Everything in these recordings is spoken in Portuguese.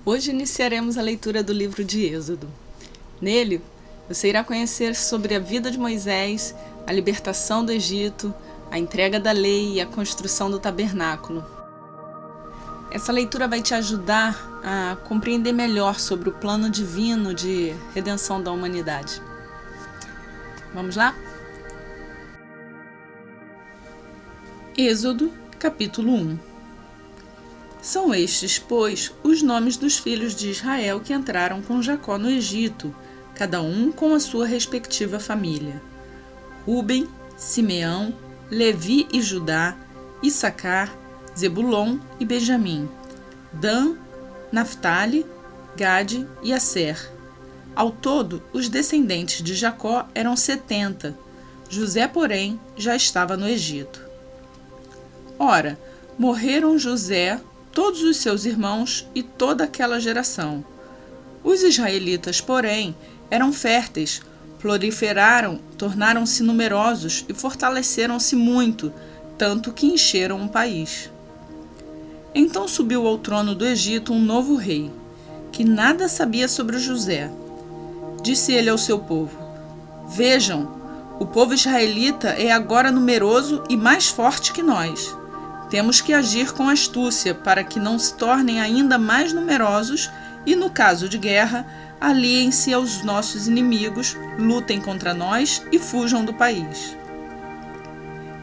Hoje iniciaremos a leitura do livro de Êxodo. Nele, você irá conhecer sobre a vida de Moisés, a libertação do Egito, a entrega da lei e a construção do tabernáculo. Essa leitura vai te ajudar a compreender melhor sobre o plano divino de redenção da humanidade. Vamos lá? Êxodo, capítulo 1. São estes, pois, os nomes dos filhos de Israel que entraram com Jacó no Egito, cada um com a sua respectiva família: Rúben, Simeão, Levi e Judá, Issacar, Zebulon e Benjamim, Dan, Naftali, Gade e Asser. Ao todo, os descendentes de Jacó eram 70. José, porém, já estava no Egito. Ora, morreram José, todos os seus irmãos e toda aquela geração. Os israelitas, porém, eram férteis, proliferaram, tornaram-se numerosos e fortaleceram-se muito, tanto que encheram o país. Então subiu ao trono do Egito um novo rei, que nada sabia sobre José. Disse ele ao seu povo: Vejam, o povo israelita é agora numeroso e mais forte que nós. Temos que agir com astúcia para que não se tornem ainda mais numerosos e, no caso de guerra, aliem-se aos nossos inimigos, lutem contra nós e fujam do país.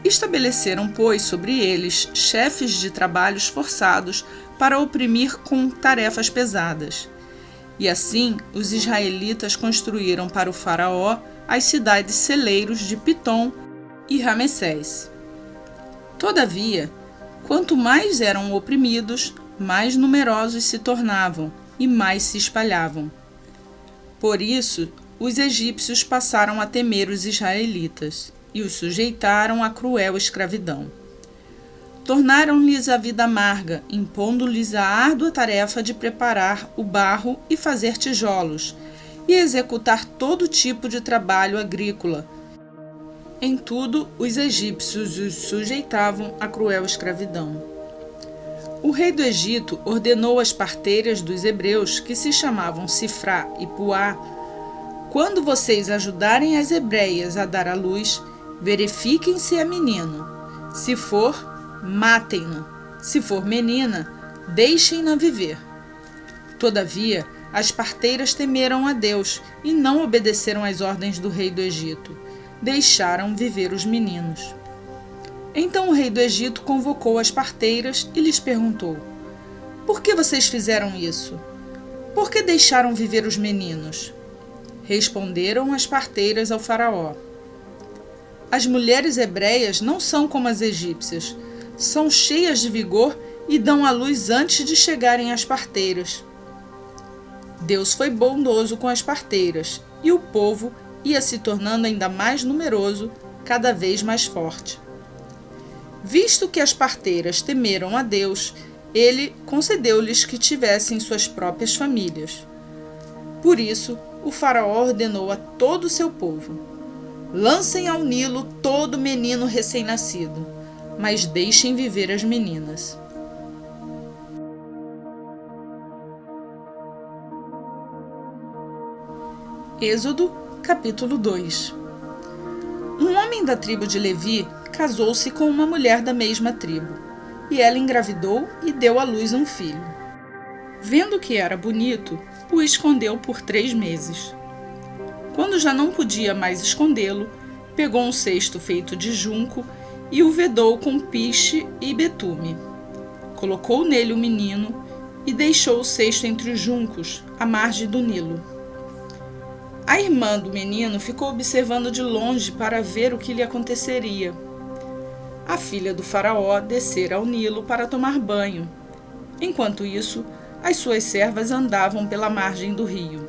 Estabeleceram, pois, sobre eles chefes de trabalhos forçados para oprimir com tarefas pesadas. E assim os israelitas construíram para o faraó as cidades celeiros de Pitom e Ramessés. Todavia, quanto mais eram oprimidos, mais numerosos se tornavam e mais se espalhavam. Por isso, os egípcios passaram a temer os israelitas e os sujeitaram à cruel escravidão. Tornaram-lhes a vida amarga, impondo-lhes a árdua tarefa de preparar o barro e fazer tijolos, e executar todo tipo de trabalho agrícola. Em tudo, os egípcios os sujeitavam à cruel escravidão. O rei do Egito ordenou às parteiras dos hebreus, que se chamavam Sifrá e Puá: quando vocês ajudarem as hebreias a dar à luz, verifiquem se é menino. Se for, matem-no. Se for menina, deixem-na viver. Todavia, as parteiras temeram a Deus e não obedeceram às ordens do rei do Egito. Deixaram viver os meninos. Então o rei do Egito convocou as parteiras e lhes perguntou: Por que vocês fizeram isso? Por que deixaram viver os meninos? Responderam as parteiras ao faraó: As mulheres hebreias não são como as egípcias, são cheias de vigor e dão à luz antes de chegarem às parteiras. Deus foi bondoso com as parteiras, e o povo ia se tornando ainda mais numeroso, cada vez mais forte. Visto que as parteiras temeram a Deus, ele concedeu-lhes que tivessem suas próprias famílias. Por isso, o faraó ordenou a todo o seu povo: Lancem ao Nilo todo menino recém-nascido, mas deixem viver as meninas. Êxodo, capítulo 2. Um homem da tribo de Levi casou-se com uma mulher da mesma tribo, e ela engravidou e deu à luz um filho. Vendo que era bonito, o escondeu por 3 meses. Quando já não podia mais escondê-lo, pegou um cesto feito de junco e o vedou com piche e betume. Colocou nele o menino e deixou o cesto entre os juncos, à margem do Nilo. A irmã do menino ficou observando de longe para ver o que lhe aconteceria. A filha do faraó descera ao Nilo para tomar banho. Enquanto isso, as suas servas andavam pela margem do rio.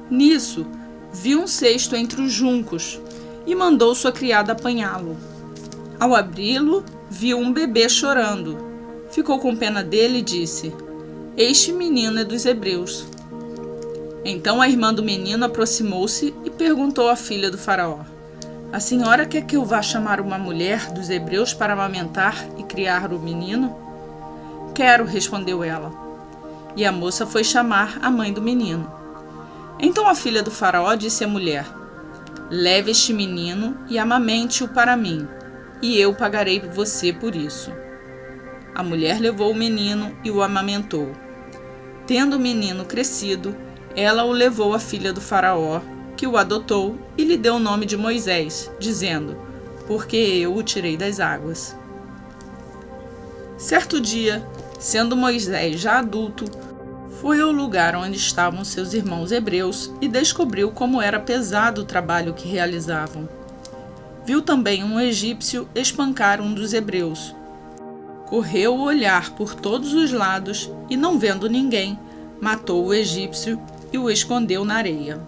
Nisso, viu um cesto entre os juncos e mandou sua criada apanhá-lo. Ao abri-lo, viu um bebê chorando. Ficou com pena dele e disse: Este menino é dos hebreus. Então a irmã do menino aproximou-se e perguntou à filha do faraó: A senhora quer que eu vá chamar uma mulher dos hebreus para amamentar e criar o menino? Quero, respondeu ela. e a moça foi chamar a mãe do menino. Então a filha do faraó disse à mulher: leve este menino e amamente-o para mim, e eu pagarei você por isso. A mulher levou o menino e o amamentou. Tendo o menino crescido, ela o levou à filha do faraó, que o adotou e lhe deu o nome de Moisés, dizendo: porque eu o tirei das águas. Certo dia, sendo Moisés já adulto, foi ao lugar onde estavam seus irmãos hebreus e descobriu como era pesado o trabalho que realizavam. Viu também um egípcio espancar um dos hebreus. Correu olhar por todos os lados e, não vendo ninguém, matou o egípcio e o escondeu na areia.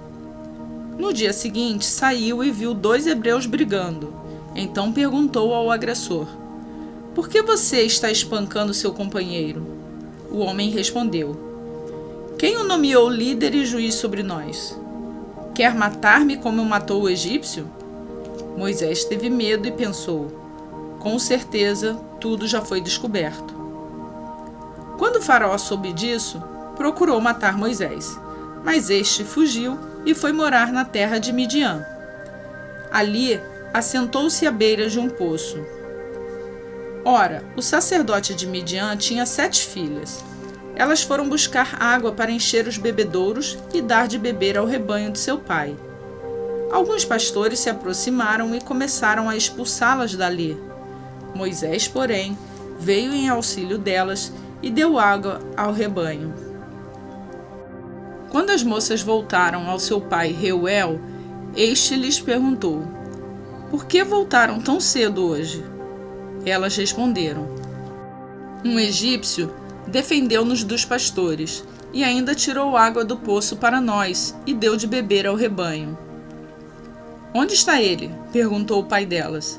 No dia seguinte, saiu e viu 2 hebreus brigando. Então perguntou ao agressor: por que você está espancando seu companheiro? O homem respondeu: quem o nomeou líder e juiz sobre nós? Quer matar-me como matou o egípcio? Moisés teve medo e pensou: com certeza, tudo já foi descoberto. Quando o faraó soube disso, procurou matar Moisés, mas este fugiu e foi morar na terra de Midian. Ali, assentou-se à beira de um poço. Ora, o sacerdote de Midian tinha 7 filhas. Elas foram buscar água para encher os bebedouros e dar de beber ao rebanho de seu pai. Alguns pastores se aproximaram e começaram a expulsá-las dali. Moisés, porém, veio em auxílio delas e deu água ao rebanho. Quando as moças voltaram ao seu pai Reuel, este lhes perguntou: por que voltaram tão cedo hoje? Elas responderam: um egípcio defendeu-nos dos pastores e ainda tirou água do poço para nós e deu de beber ao rebanho. Onde está ele? Perguntou o pai delas.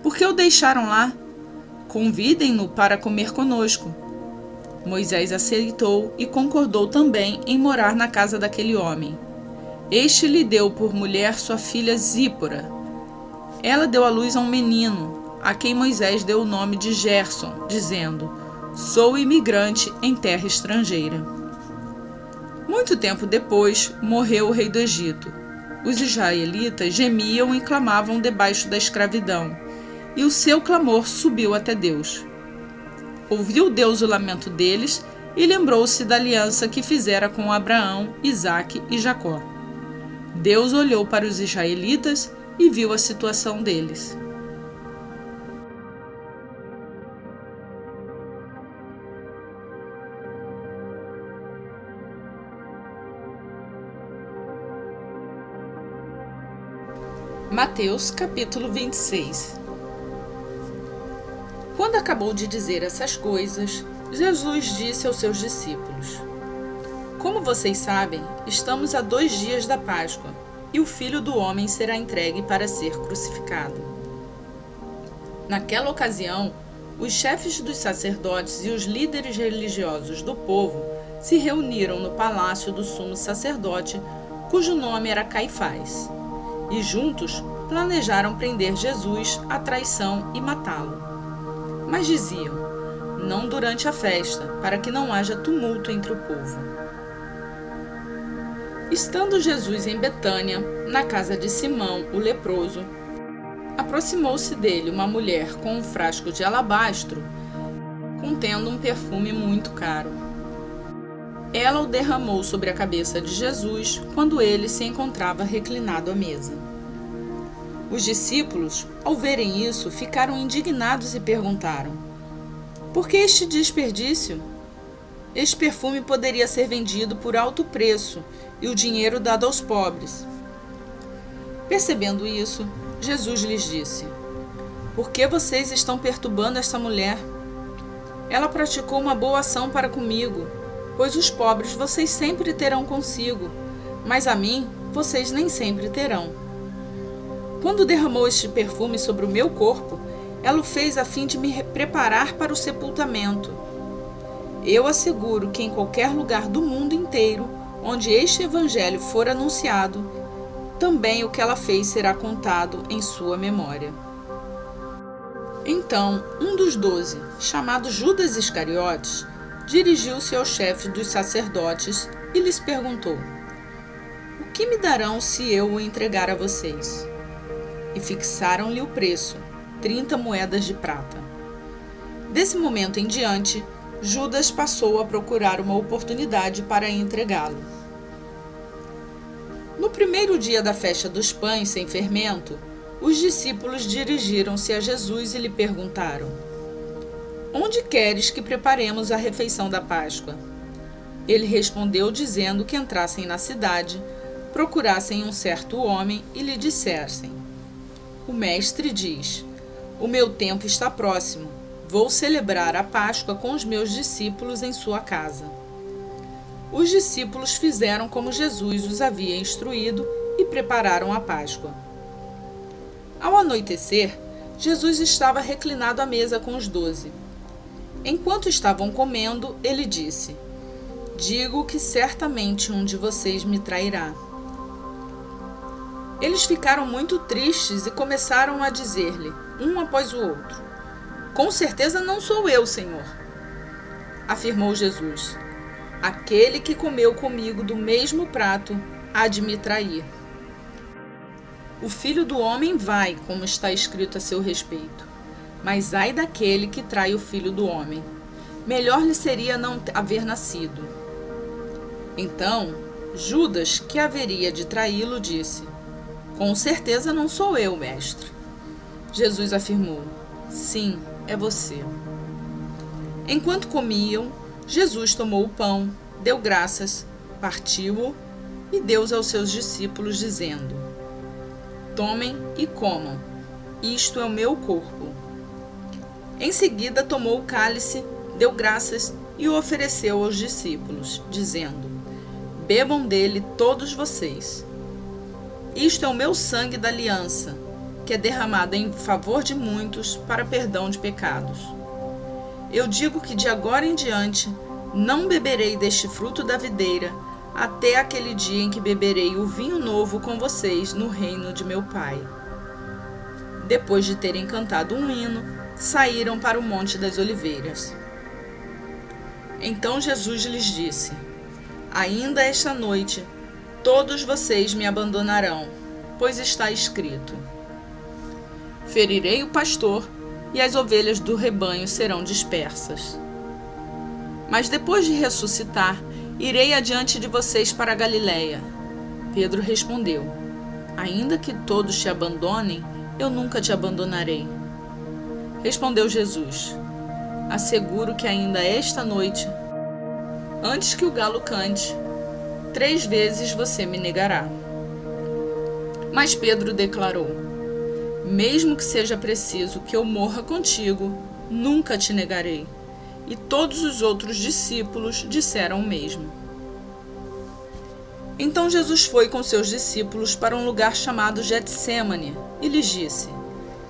Por que o deixaram lá? Convidem-no para comer conosco. Moisés aceitou e concordou também em morar na casa daquele homem. Este lhe deu por mulher sua filha Zípora. Ela deu à luz a um menino, a quem Moisés deu o nome de Gerson, dizendo: sou imigrante em terra estrangeira. Muito tempo depois, morreu o rei do Egito. Os israelitas gemiam e clamavam debaixo da escravidão, e o seu clamor subiu até Deus. Ouviu Deus o lamento deles e lembrou-se da aliança que fizera com Abraão, Isaque e Jacó. Deus olhou para os israelitas e viu a situação deles. Mateus capítulo 26. Quando acabou de dizer essas coisas, Jesus disse aos seus discípulos: como vocês sabem, estamos a 2 dias da Páscoa, e o Filho do Homem será entregue para ser crucificado. Naquela ocasião, os chefes dos sacerdotes e os líderes religiosos do povo se reuniram no palácio do sumo sacerdote, cujo nome era Caifás, e juntos planejaram prender Jesus à traição e matá-lo. Mas diziam: não durante a festa, para que não haja tumulto entre o povo. Estando Jesus em Betânia, na casa de Simão, o leproso, aproximou-se dele uma mulher com um frasco de alabastro, contendo um perfume muito caro. Ela o derramou sobre a cabeça de Jesus quando ele se encontrava reclinado à mesa. Os discípulos, ao verem isso, ficaram indignados e perguntaram: por que este desperdício? Este perfume poderia ser vendido por alto preço e o dinheiro dado aos pobres. Percebendo isso, Jesus lhes disse: por que vocês estão perturbando esta mulher? Ela praticou uma boa ação para comigo, pois os pobres vocês sempre terão consigo, mas a mim vocês nem sempre terão. Quando derramou este perfume sobre o meu corpo, ela o fez a fim de me preparar para o sepultamento. Eu asseguro que em qualquer lugar do mundo inteiro, onde este evangelho for anunciado, também o que ela fez será contado em sua memória. Então, um dos 12, chamado Judas Iscariotes, dirigiu-se ao chefe dos sacerdotes e lhes perguntou: O que me darão se eu o entregar a vocês? E fixaram-lhe o preço, 30 moedas de prata. Desse momento em diante, Judas passou a procurar uma oportunidade para entregá-lo. No primeiro dia da festa dos pães sem fermento, os discípulos dirigiram-se a Jesus e lhe perguntaram: Onde queres que preparemos a refeição da Páscoa? Ele respondeu dizendo que entrassem na cidade, procurassem um certo homem e lhe dissessem: O mestre diz: O meu tempo está próximo. Vou celebrar a Páscoa com os meus discípulos em sua casa. Os discípulos fizeram como Jesus os havia instruído e prepararam a Páscoa. Ao anoitecer, Jesus estava reclinado à mesa com os 12. Enquanto estavam comendo, ele disse: Digo que certamente um de vocês me trairá. Eles ficaram muito tristes e começaram a dizer-lhe, um após o outro: Com certeza não sou eu, Senhor. Afirmou Jesus: Aquele que comeu comigo do mesmo prato há de me trair. O Filho do Homem vai, como está escrito a seu respeito. Mas ai daquele que trai o Filho do Homem. Melhor lhe seria não haver nascido. Então, Judas, que haveria de traí-lo, disse: Com certeza não sou eu, mestre. Jesus afirmou: Sim, é você. Enquanto comiam, Jesus tomou o pão, deu graças, partiu-o e deu-o aos seus discípulos, dizendo: Tomem e comam, isto é o meu corpo. Em seguida tomou o cálice, deu graças e o ofereceu aos discípulos, dizendo: Bebam dele todos vocês. Isto é o meu sangue da aliança, que é derramado em favor de muitos para perdão de pecados. Eu digo que de agora em diante não beberei deste fruto da videira, até aquele dia em que beberei o vinho novo com vocês no reino de meu Pai. Depois de terem cantado um hino, saíram para o Monte das Oliveiras. Então Jesus lhes disse: Ainda esta noite, todos vocês me abandonarão, pois está escrito: Ferirei o pastor, e as ovelhas do rebanho serão dispersas. Mas depois de ressuscitar, irei adiante de vocês para a Galiléia. Pedro respondeu: Ainda que todos te abandonem, eu nunca te abandonarei. Respondeu Jesus: Asseguro que ainda esta noite, antes que o galo cante, 3 vezes você me negará. Mas Pedro declarou: Mesmo que seja preciso que eu morra contigo, nunca te negarei. E todos os outros discípulos disseram o mesmo. Então Jesus foi com seus discípulos para um lugar chamado Getsêmani e lhes disse: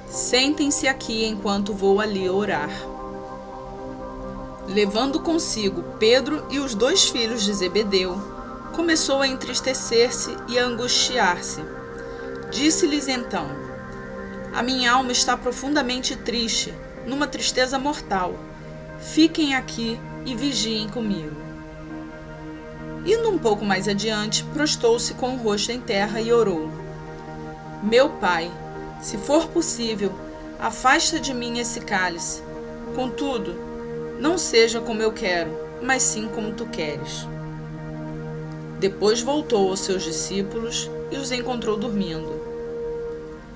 Sentem-se aqui enquanto vou ali orar. Levando consigo Pedro e os 2 filhos de Zebedeu, começou a entristecer-se e a angustiar-se. Disse-lhes então: A minha alma está profundamente triste, numa tristeza mortal. Fiquem aqui e vigiem comigo. Indo um pouco mais adiante, prostou-se com o rosto em terra e orou: Meu Pai, se for possível, afasta de mim esse cálice. Contudo, não seja como eu quero, mas sim como tu queres. Depois voltou aos seus discípulos e os encontrou dormindo.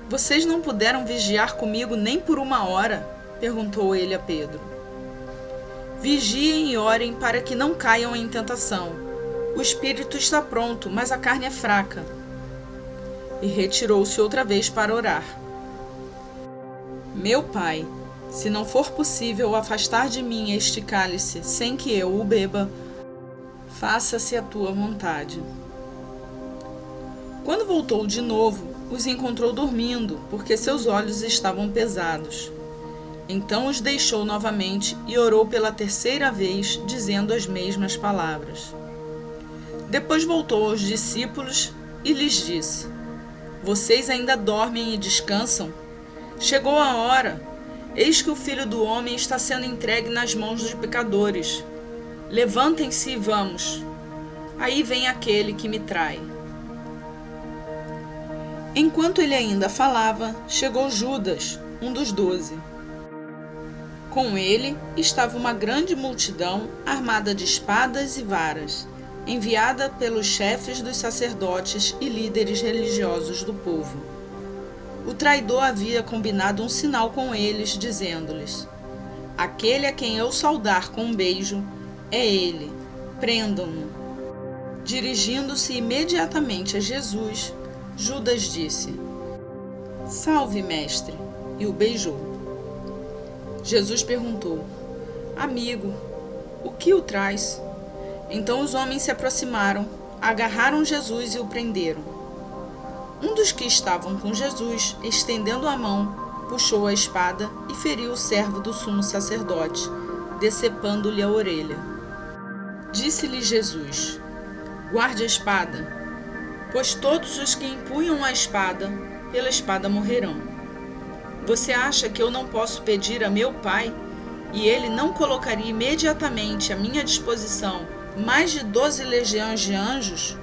Vocês não puderam vigiar comigo nem por 1 hora? Perguntou ele a Pedro. Vigiem e orem para que não caiam em tentação. O espírito está pronto, mas a carne é fraca. E retirou-se outra vez para orar. Meu Pai, se não for possível afastar de mim este cálice sem que eu o beba, faça-se a tua vontade. Quando voltou de novo, os encontrou dormindo, porque seus olhos estavam pesados. Então os deixou novamente e orou pela 3ª vez, dizendo as mesmas palavras. Depois voltou aos discípulos e lhes disse: Vocês ainda dormem e descansam? Chegou a hora. Eis que o Filho do Homem está sendo entregue nas mãos dos pecadores. Levantem-se e vamos. Aí vem aquele que me trai. Enquanto ele ainda falava, chegou Judas, um dos 12. Com ele estava uma grande multidão armada de espadas e varas, enviada pelos chefes dos sacerdotes e líderes religiosos do povo. O traidor havia combinado um sinal com eles, dizendo-lhes: aquele a quem eu saudar com um beijo é ele, prendam-no. Dirigindo-se imediatamente a Jesus, Judas disse: salve, mestre, e o beijou. Jesus perguntou: amigo, o que o traz? Então os homens se aproximaram, agarraram Jesus e o prenderam. Um dos que estavam com Jesus, estendendo a mão, puxou a espada e feriu o servo do sumo sacerdote, decepando-lhe a orelha. Disse-lhe Jesus: guarde a espada, pois todos os que empunham a espada, pela espada morrerão. Você acha que eu não posso pedir a meu Pai, e ele não colocaria imediatamente à minha disposição mais de 12 legiões de anjos?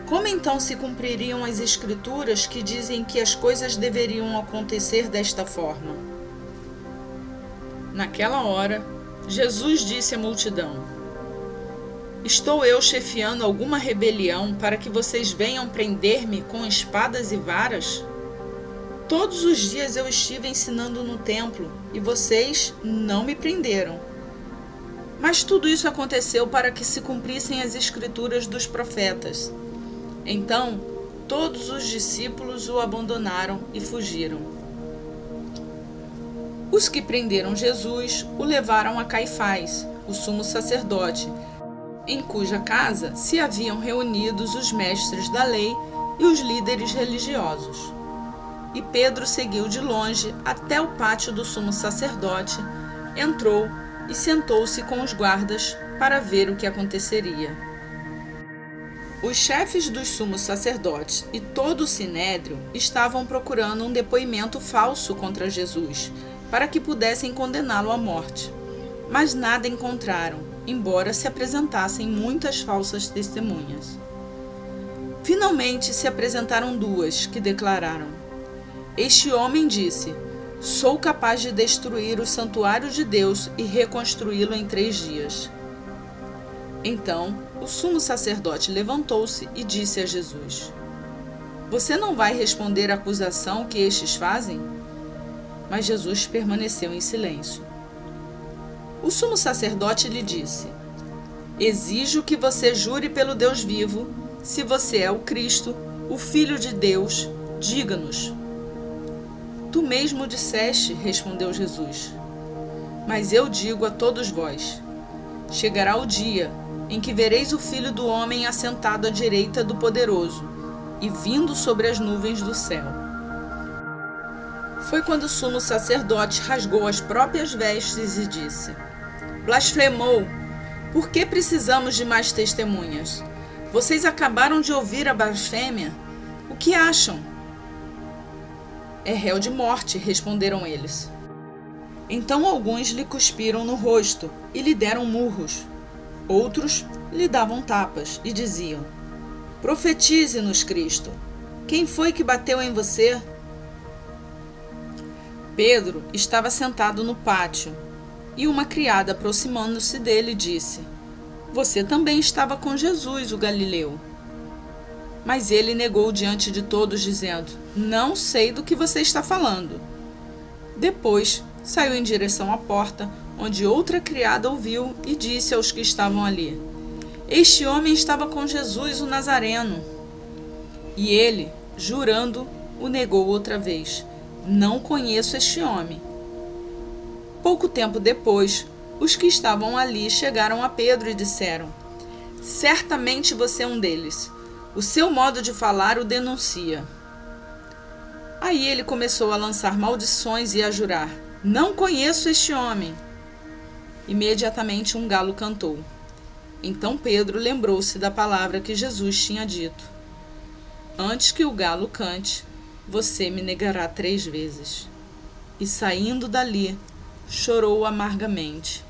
Como então se cumpririam as Escrituras que dizem que as coisas deveriam acontecer desta forma? Naquela hora, Jesus disse à multidão: estou eu chefiando alguma rebelião para que vocês venham prender-me com espadas e varas? Todos os dias eu estive ensinando no templo e vocês não me prenderam. Mas tudo isso aconteceu para que se cumprissem as Escrituras dos profetas. Então, todos os discípulos o abandonaram e fugiram. Os que prenderam Jesus o levaram a Caifás, o sumo sacerdote, em cuja casa se haviam reunidos os mestres da lei e os líderes religiosos. E Pedro seguiu de longe até o pátio do sumo sacerdote, entrou e sentou-se com os guardas para ver o que aconteceria. Os chefes dos sumos sacerdotes e todo o sinédrio estavam procurando um depoimento falso contra Jesus, para que pudessem condená-lo à morte. Mas nada encontraram, embora se apresentassem muitas falsas testemunhas. Finalmente se apresentaram duas, que declararam: este homem disse: sou capaz de destruir o santuário de Deus e reconstruí-lo em 3 dias. Então, o sumo sacerdote levantou-se e disse a Jesus: você não vai responder à acusação que estes fazem? Mas Jesus permaneceu em silêncio. O sumo sacerdote lhe disse: exijo que você jure pelo Deus vivo, se você é o Cristo, o Filho de Deus, diga-nos. Tu mesmo disseste, respondeu Jesus. Mas eu digo a todos vós: chegará o dia em que vereis o Filho do Homem assentado à direita do Poderoso e vindo sobre as nuvens do céu. Foi quando o sumo sacerdote rasgou as próprias vestes e disse: blasfemou! Por que precisamos de mais testemunhas? Vocês acabaram de ouvir a blasfêmia? O que acham? É réu de morte, responderam eles. Então alguns lhe cuspiram no rosto e lhe deram murros. Outros lhe davam tapas e diziam: profetize-nos, Cristo. Quem foi que bateu em você? Pedro estava sentado no pátio e uma criada, aproximando-se dele, disse: você também estava com Jesus, o Galileu. Mas ele negou diante de todos, dizendo: não sei do que você está falando. Depois saiu em direção à porta, onde outra criada ouviu e disse aos que estavam ali: este homem estava com Jesus, o Nazareno. E ele, jurando, o negou outra vez: não conheço este homem. Pouco tempo depois, os que estavam ali chegaram a Pedro e disseram: certamente você é um deles. O seu modo de falar o denuncia. Aí ele começou a lançar maldições e a jurar: não conheço este homem. Imediatamente um galo cantou. Então Pedro lembrou-se da palavra que Jesus tinha dito: antes que o galo cante, você me negará 3 vezes. E saindo dali, chorou amargamente.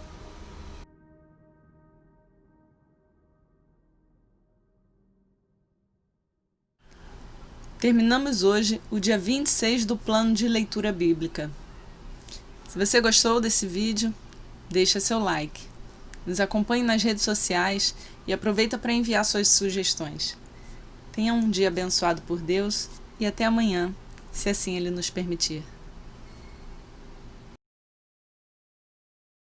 Terminamos hoje o dia 26 do plano de leitura bíblica. Se você gostou desse vídeo, deixa seu like. Nos acompanhe nas redes sociais e aproveita para enviar suas sugestões. Tenha um dia abençoado por Deus e até amanhã, se assim Ele nos permitir.